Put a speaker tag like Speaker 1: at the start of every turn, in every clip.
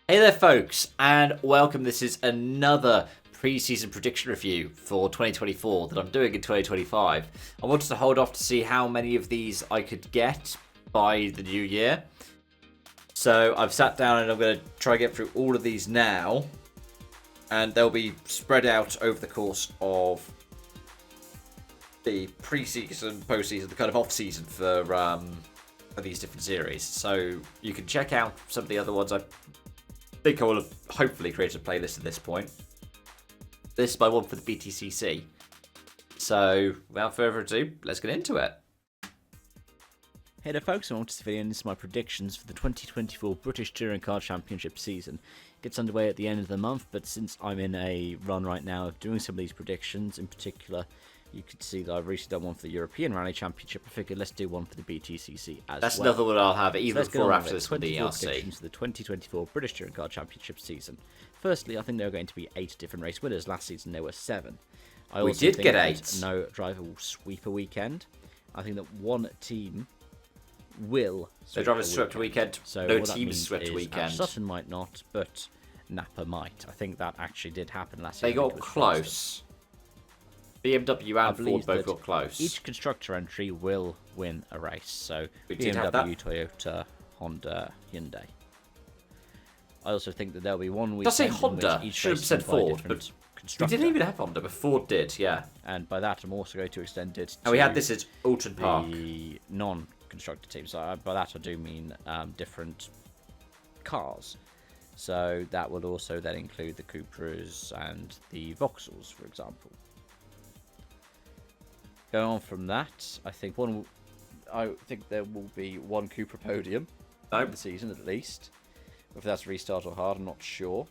Speaker 1: Hey there, folks, and welcome. This is another pre-season prediction review for 2024 that I'm doing in 2025. I wanted to hold off to see how many of these I could get by the new year. So I've sat down and I'm going to try and get through all of these now. And they'll be spread out over the course of the pre-season, post-season, the kind of off-season for these different series. So you can check out some of the other ones I think I will have hopefully created a playlist at this point. This is my one for the BTCC. So, without further ado, let's get into it.
Speaker 2: Hey there folks, I want to video, and this is my predictions for the 2024 British Touring Car Championship season. It gets underway at the end of the month, but since I'm in a run right now of doing some of these predictions, in particular, you can see that I've recently done one for the European Rally Championship. I figured let's do one for the BTCC as
Speaker 1: That's
Speaker 2: well.
Speaker 1: another one I'll have either
Speaker 2: So
Speaker 1: before or after this one, the
Speaker 2: 24
Speaker 1: ERC.
Speaker 2: predictions for the 2024 British Touring Car Championship season. Firstly, I think there are going to be 8 different race winners. Last season there were 7.
Speaker 1: We did get 8.
Speaker 2: No driver will sweep a weekend. I think that one team will
Speaker 1: The drivers swept a weekend.
Speaker 2: So
Speaker 1: No
Speaker 2: what that
Speaker 1: teams
Speaker 2: means
Speaker 1: swept a
Speaker 2: is
Speaker 1: weekend.
Speaker 2: Sutton might not, but Napa might. I think that actually did happen last
Speaker 1: They
Speaker 2: year. I think
Speaker 1: got
Speaker 2: it was
Speaker 1: close. BMW and Ford
Speaker 2: believe
Speaker 1: both
Speaker 2: that
Speaker 1: got close.
Speaker 2: Each constructor entry will win a race. So
Speaker 1: We did have that.
Speaker 2: BMW, Toyota, Honda, Hyundai. I also think that there'll be one
Speaker 1: Did I
Speaker 2: weekend
Speaker 1: say
Speaker 2: in
Speaker 1: Honda?
Speaker 2: which each
Speaker 1: Should have
Speaker 2: race
Speaker 1: said
Speaker 2: is by a
Speaker 1: Ford,
Speaker 2: different
Speaker 1: but we
Speaker 2: constructor.
Speaker 1: didn't even have Honda, but Ford did, yeah.
Speaker 2: And by that, I'm also going to extend it to
Speaker 1: And we had this at Alton Park.
Speaker 2: the non-constructor teams. So by that, I do mean different cars. So that would also then include the Cupras and the Vauxhalls, for example. Going on from that, I think there will be one Cupra podium in the season at least. If that's restart or hard, I'm not sure.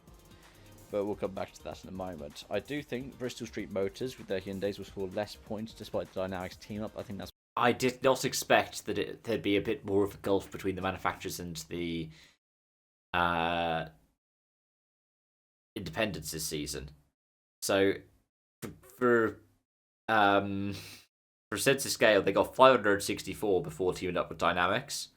Speaker 2: But we'll come back to that in a moment. I do think Bristol Street Motors with their Hyundais will score less points despite the Dynamics team up. I think that's.
Speaker 1: I did not expect that there'd be a bit more of a gulf between the manufacturers and the independents this season. So for sense of scale, they got 564 before teaming up with Dynamics,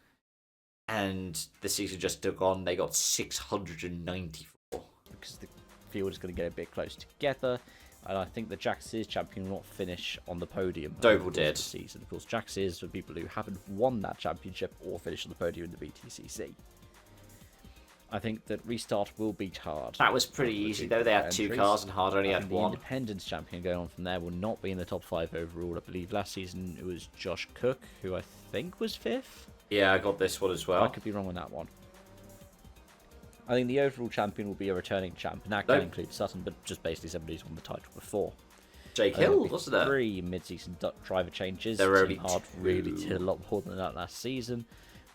Speaker 1: and the season just took on. They got 694
Speaker 2: because the field is going to get a bit close together. And I think the Jack Sears champion will not finish on the podium.
Speaker 1: Doble did.
Speaker 2: This season. Of course, Jack Sears for people who haven't won that championship or finished on the podium in the BTCC. I think that restart will beat hard.
Speaker 1: That was pretty easy, though. They had 2 cars and Hard only had 1.
Speaker 2: The Independence champion going on from there will not be in the top 5 overall. I believe last season it was Josh Cook, who I think was 5th.
Speaker 1: Yeah, I got this one as well.
Speaker 2: I could be wrong on that one. I think the overall champion will be a returning champ, and that can include Sutton, but just basically somebody who's won the title before.
Speaker 1: Jake Hill, wasn't there?
Speaker 2: 3 mid-season driver changes.
Speaker 1: There were only
Speaker 2: Hard
Speaker 1: 2.
Speaker 2: really did a lot more than that last season,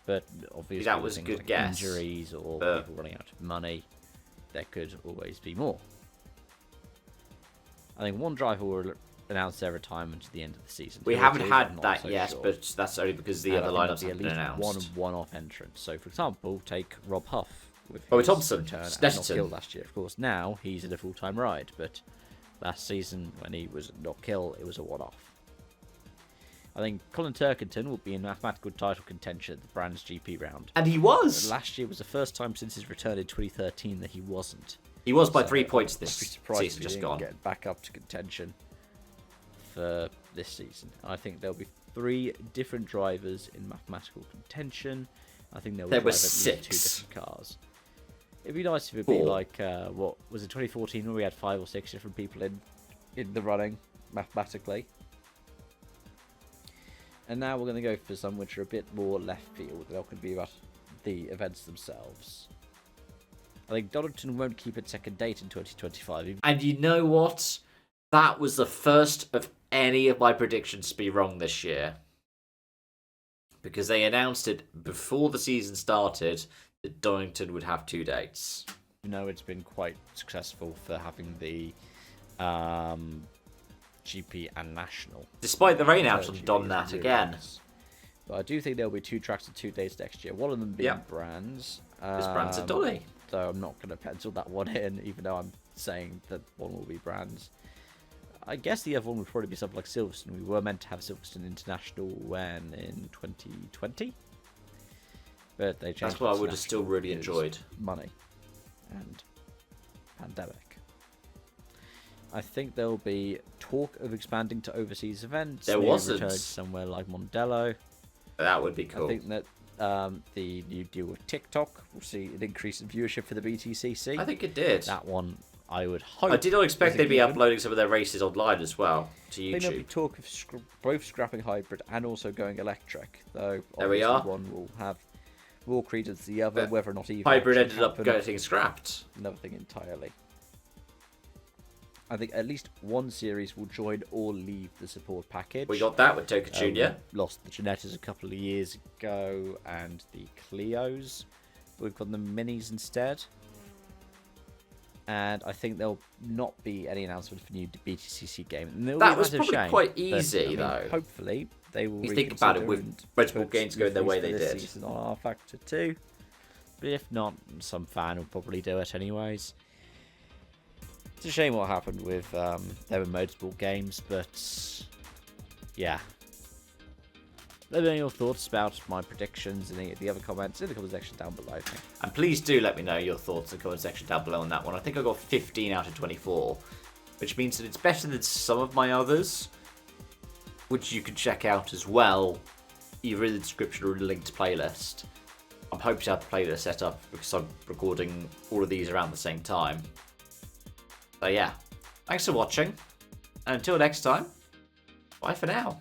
Speaker 2: but obviously
Speaker 1: that was a
Speaker 2: things
Speaker 1: good
Speaker 2: like
Speaker 1: guess.
Speaker 2: Injuries or people running out of money, there could always be more. I think one driver will announce their retirement at the end of the season.
Speaker 1: We
Speaker 2: Two or
Speaker 1: haven't
Speaker 2: two,
Speaker 1: had
Speaker 2: I'm not
Speaker 1: that
Speaker 2: so
Speaker 1: yet,
Speaker 2: sure.
Speaker 1: but that's only because the
Speaker 2: And
Speaker 1: other
Speaker 2: I think
Speaker 1: lineups
Speaker 2: there'll
Speaker 1: haven't
Speaker 2: be
Speaker 1: been
Speaker 2: at
Speaker 1: announced.
Speaker 2: least one-off entrant. So, for example, take Rob Huff with
Speaker 1: Bobby
Speaker 2: his
Speaker 1: Thompson,
Speaker 2: return and not
Speaker 1: Snetterton.
Speaker 2: kill last year. Of course, now he's in a full-time ride, but last season when he was not kill, it was a one-off. I think Colin Turkington will be in mathematical title contention at the Brands GP round.
Speaker 1: And he was!
Speaker 2: Last year was the first time since his return in 2013 that he wasn't.
Speaker 1: He was by 3 points
Speaker 2: I'd
Speaker 1: this
Speaker 2: be surprised
Speaker 1: season
Speaker 2: if he
Speaker 1: just
Speaker 2: didn't
Speaker 1: gone.
Speaker 2: get back up to contention for this season. I think there'll be 3 different drivers in mathematical contention. I think there
Speaker 1: There
Speaker 2: will
Speaker 1: were
Speaker 2: drive at least 2
Speaker 1: 6.
Speaker 2: different cars. It'd be nice if it'd be
Speaker 1: 4.
Speaker 2: like what was it 2014 where we had 5 or 6 different people in the running mathematically. And now we're going to go for some which are a bit more left field. They're not going to be about the events themselves. I think Donington won't keep its second date in 2025.
Speaker 1: And you know what? That was the first of any of my predictions to be wrong this year. Because they announced it before the season started that Donington would have 2 dates.
Speaker 2: You know, it's been quite successful for having the GP and National.
Speaker 1: Despite the rain out on
Speaker 2: GP
Speaker 1: Don that
Speaker 2: and
Speaker 1: again.
Speaker 2: Endurance. But I do think there'll be 2 tracks and 2 days next year. One of them being Brands.
Speaker 1: It's Brands and Dolly.
Speaker 2: So I'm not going to pencil that one in, even though I'm saying that one will be Brands. I guess the other one would probably be something like Silverstone. We were meant to have Silverstone International when in 2020, but they changed.
Speaker 1: That's what I would have still really enjoyed.
Speaker 2: Money. and pandemic. I think there will be talk of expanding to overseas events.
Speaker 1: There
Speaker 2: maybe
Speaker 1: wasn't.
Speaker 2: return to somewhere like Mondello.
Speaker 1: That would be cool.
Speaker 2: I think that the new deal with TikTok will see an increase in viewership for the BTCC.
Speaker 1: I think it did.
Speaker 2: That one, I would hope.
Speaker 1: I did not expect they'd be
Speaker 2: given.
Speaker 1: uploading some of their races online as well to
Speaker 2: I think there'll be
Speaker 1: YouTube.
Speaker 2: talk of both scrapping hybrid and also going electric, though
Speaker 1: There we
Speaker 2: obviously
Speaker 1: are.
Speaker 2: one will have more credence than the other,
Speaker 1: But
Speaker 2: whether or not either
Speaker 1: Hybrid
Speaker 2: actually
Speaker 1: ended up
Speaker 2: happen,
Speaker 1: getting scrapped.
Speaker 2: another thing entirely. I think at least one series will join or leave the support package.
Speaker 1: We got that with Toka Junior.
Speaker 2: Lost the Genettas a couple of years ago, and the Clios. We've got the Minis instead. And I think there'll not be any announcement for new BTCC game. And it'll
Speaker 1: That
Speaker 2: be a
Speaker 1: was
Speaker 2: massive
Speaker 1: probably
Speaker 2: shame,
Speaker 1: quite
Speaker 2: but,
Speaker 1: easy, though.
Speaker 2: Hopefully, they will.
Speaker 1: You think about it, with
Speaker 2: reconsider and
Speaker 1: multiple
Speaker 2: put
Speaker 1: games going the way they
Speaker 2: this
Speaker 1: did.
Speaker 2: season on R Factor 2. But if not, some fan will probably do it anyways. It's a shame what happened with them and Motorsport games, but yeah. Let me know your thoughts about my predictions and the other comments in the comment section down below.
Speaker 1: And please do let me know your thoughts in the comment section down below on that one. I think I got 15 out of 24, which means that it's better than some of my others, which you can check out as well, either in the description or in the linked playlist. I'm hoping to have the playlist set up because I'm recording all of these around the same time. So yeah, thanks for watching, and until next time, bye for now.